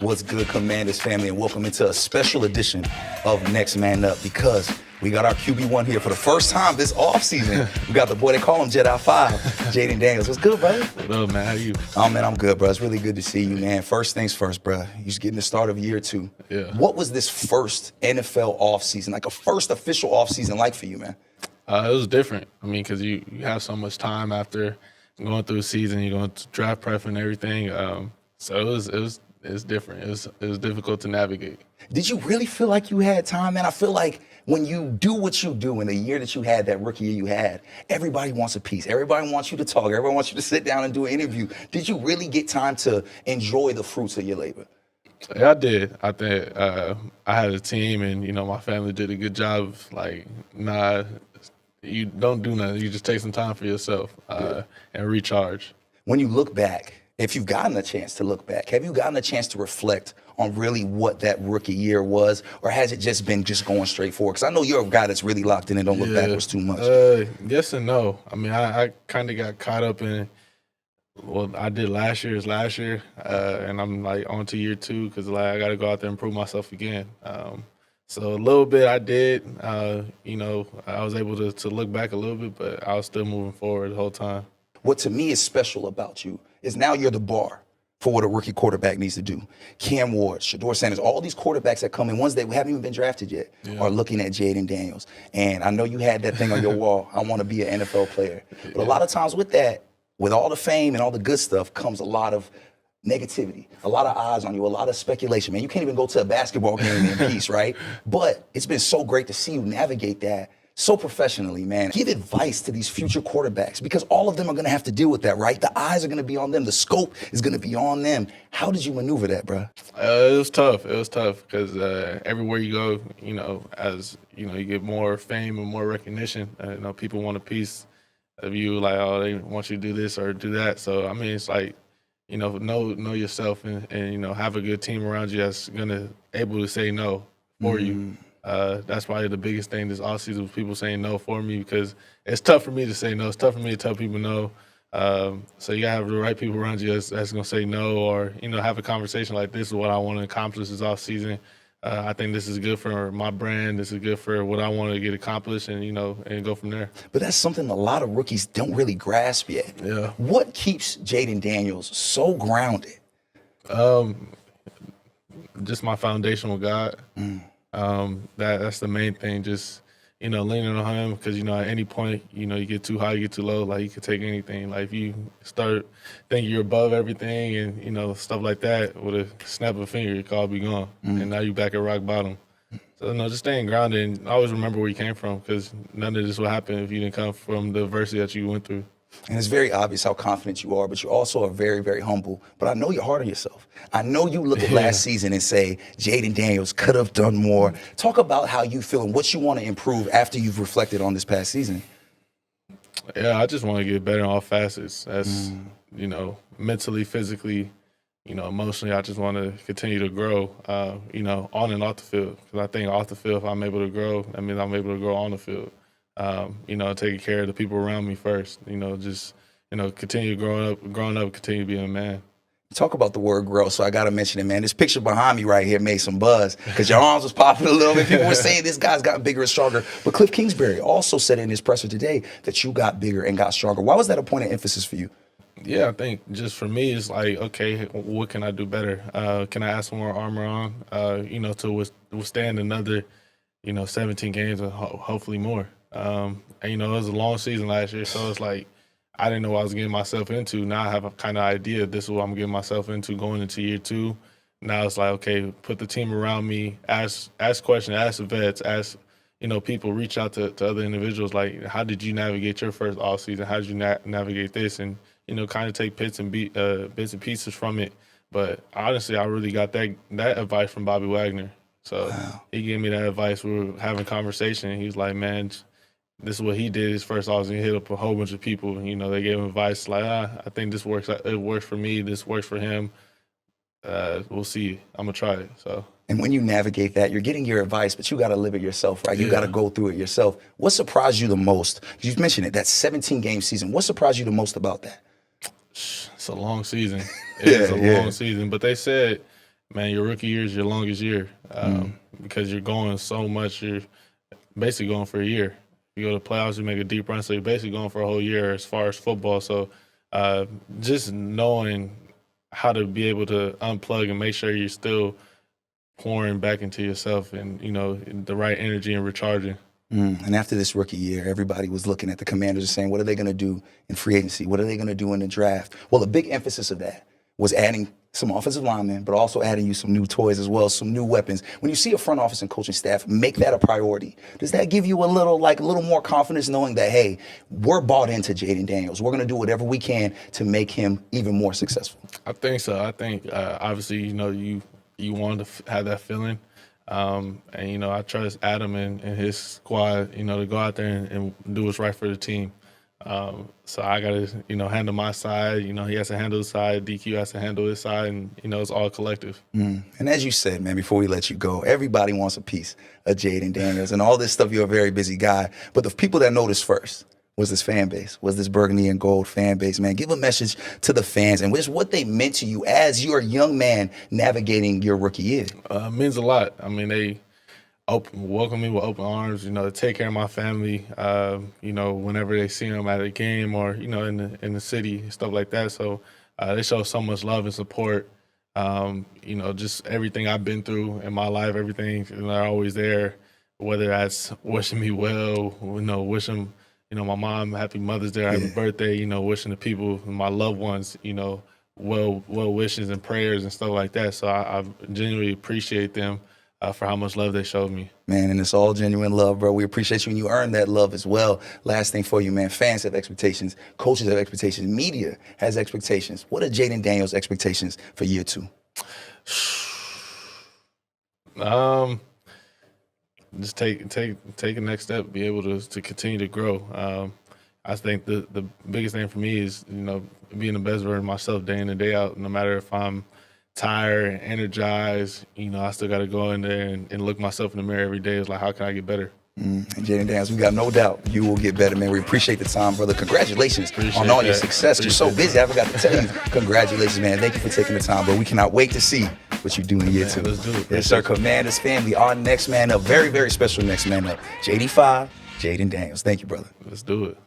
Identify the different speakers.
Speaker 1: What's good, Commanders family, and welcome into a special edition of Next Man Up, because we got our QB1 here for the first time this offseason. We got the boy, they call him Jedi 5, Jayden Daniels. What's good, brother?
Speaker 2: Hello, man. How you?
Speaker 1: Oh, man, I'm good, bro. It's really good to see you, man. First things first, bro. You're just getting the start of year 2.
Speaker 2: Yeah.
Speaker 1: What was this first NFL offseason, like a first official offseason like for you, man?
Speaker 2: It was different. I mean, because you have so much time after going through a season. You're going to draft prep and everything. So it was different. It was difficult to navigate.
Speaker 1: Did you really feel like you had time, man? I feel like when you do what you do in the year that you had, that rookie year you had, everybody wants a piece. Everybody wants you to talk. Everybody wants you to sit down and do an interview. Did you really get time to enjoy the fruits of your labor?
Speaker 2: Yeah, I did. I think I had a team, and my family did a good job of you don't do nothing. You just take some time for yourself and recharge.
Speaker 1: When you look back, if you've gotten a chance to look back, have you gotten a chance to reflect on really what that rookie year was, or has it just been going straight forward? Because I know you're a guy that's really locked in and don't look backwards too much.
Speaker 2: Yes and no. I mean, I kind of got caught up in what I did last year, and I'm like on to year 2 because I got to go out there and prove myself again. So a little bit I did. I was able to look back a little bit, but I was still moving forward the whole time.
Speaker 1: What to me is special about you is now you're the bar for what a rookie quarterback needs to do. Cam Ward, Shedeur Sanders, all these quarterbacks that come in, ones that haven't even been drafted yet, are looking at Jayden Daniels. And I know you had that thing on your wall, I want to be an NFL player. But a lot of times with that, with all the fame and all the good stuff, comes a lot of negativity, a lot of eyes on you, a lot of speculation. Man, you can't even go to a basketball game in peace, right? But it's been so great to see you navigate that so professionally, man. Give advice to these future quarterbacks, because all of them are going to have to deal with that, right? The eyes are going to be on them. The scope is going to be on them. How did you maneuver that, bro?
Speaker 2: It was tough. It was tough because everywhere you go, as you get more fame and more recognition. People want a piece of you, like, oh, they want you to do this or do that. So I mean, it's like, know yourself and have a good team around you that's gonna able to say no for you. That's probably the biggest thing this offseason was people saying no for me, because it's tough for me to say no. It's tough for me to tell people no. So you gotta have the right people around you that's gonna say no, or have a conversation like, this is what I want to accomplish this offseason. I think this is good for my brand. This is good for what I want to get accomplished, and and go from there.
Speaker 1: But that's something a lot of rookies don't really grasp yet.
Speaker 2: Yeah.
Speaker 1: What keeps Jayden Daniels so grounded?
Speaker 2: Just my foundation with God. That's the main thing. Just leaning on Him, because at any point you get too high, you get too low. Like, you could take anything. Like, if you start thinking you're above everything and stuff like that, with a snap of a finger, your call be gone, and now you back at rock bottom. So just staying grounded and always remember where you came from, because none of this would happen if you didn't come from the adversity that you went through.
Speaker 1: And it's very obvious how confident you are, but you also are very, very humble. But I know you're hard on yourself. I know you look at last season and say, Jayden Daniels could have done more. Talk about how you feel and what you want to improve after you've reflected on this past season.
Speaker 2: Yeah, I just want to get better in all facets. That's, mentally, physically, emotionally. I just want to continue to grow, on and off the field. Because I think off the field, if I'm able to grow, that means I'm able to grow on the field. Taking care of the people around me first, continue growing up, continue being a man.
Speaker 1: Talk about the word grow, so I got to mention it, man. This picture behind me right here made some buzz, because your arms was popping a little bit. People were saying this guy's gotten bigger and stronger. But Cliff Kingsbury also said in his presser today that you got bigger and got stronger. Why was that a point of emphasis for you?
Speaker 2: Yeah, I think just for me, it's like, okay, what can I do better? Can I add some more armor on, to withstand another, 17 games and hopefully more. And it was a long season last year, so it's like I didn't know what I was getting myself into. Now I have a kind of idea. This is what I'm getting myself into going into year 2. Now it's like, okay, put the team around me, ask questions, ask the vets, ask people, reach out to other individuals. Like, how did you navigate your first off season? How did you navigate this? And kind of take bits and pieces from it. But honestly, I really got that advice from Bobby Wagner. So He gave me that advice. We were having a conversation, and he was like, man, this is what he did his first offseason. He hit up a whole bunch of people. They gave him advice like, I think this works. It works for me. This works for him. We'll see. I'm going to try it. So.
Speaker 1: And when you navigate that, you're getting your advice, but you got to live it yourself, right? You got to go through it yourself. What surprised you the most? You've mentioned it, that 17-game season. What surprised you the most about that?
Speaker 2: It's a long season. It's a long season. But they said man, your rookie year is your longest year because you're going so much. You're basically going for a year. You go to playoffs, you make a deep run, so you're basically going for a whole year as far as football. So just knowing how to be able to unplug and make sure you're still pouring back into yourself and, the right energy and recharging.
Speaker 1: And after this rookie year, everybody was looking at the Commanders and saying, what are they going to do in free agency? What are they going to do in the draft? Well, a big emphasis of that was adding some offensive linemen, but also adding you some new toys as well, some new weapons. When you see a front office and coaching staff make that a priority, does that give you a little more confidence knowing that, hey, we're bought into Jayden Daniels. We're going to do whatever we can to make him even more successful?
Speaker 2: I think so. I think, obviously, you want to have that feeling. And, I trust Adam and his squad, to go out there and do what's right for the team. So I got to, handle my side. He has to handle his side. DQ has to handle his side. And, it's all collective.
Speaker 1: And as you said, man, before we let you go, everybody wants a piece of Jayden Daniels. And all this stuff, you're a very busy guy. But the people that noticed first was this fan base, was this Burgundy and Gold fan base, man. Give a message to the fans and just what they meant to you as you're a young man navigating your rookie year.
Speaker 2: Means a lot. I mean, they welcome me with open arms, to take care of my family, whenever they see them at a game or, in the city, stuff like that. So they show so much love and support. Just everything I've been through in my life, everything, they're always there, whether that's wishing me well, wishing my mom happy Mother's Day, happy birthday, wishing the people, my loved ones, well wishes and prayers and stuff like that. So I genuinely appreciate them for how much love they showed me.
Speaker 1: Man, and it's all genuine love, bro. We appreciate you, and you earn that love as well. Last thing for you, man, fans have expectations, coaches have expectations, media has expectations. What are Jayden Daniels' expectations for year 2?
Speaker 2: Just take a next step, be able to continue to grow. I think the biggest thing for me is, being the best version of myself day in and day out. No matter if I'm tired, energized, I still got to go in there and look myself in the mirror every day. It's like, how can I get better?
Speaker 1: And Jayden Daniels, we got no doubt you will get better, man. We appreciate the time, brother. Congratulations on all your success. You're so busy, I forgot to tell you. Congratulations, man. Thank you for taking the time, bro. We cannot wait to see what you do in year 2.
Speaker 2: Let's do it.
Speaker 1: Yes, sir. Commanders family, our next man up, very, very special next man up, JD5, Jayden Daniels. Thank you, brother.
Speaker 2: Let's do it.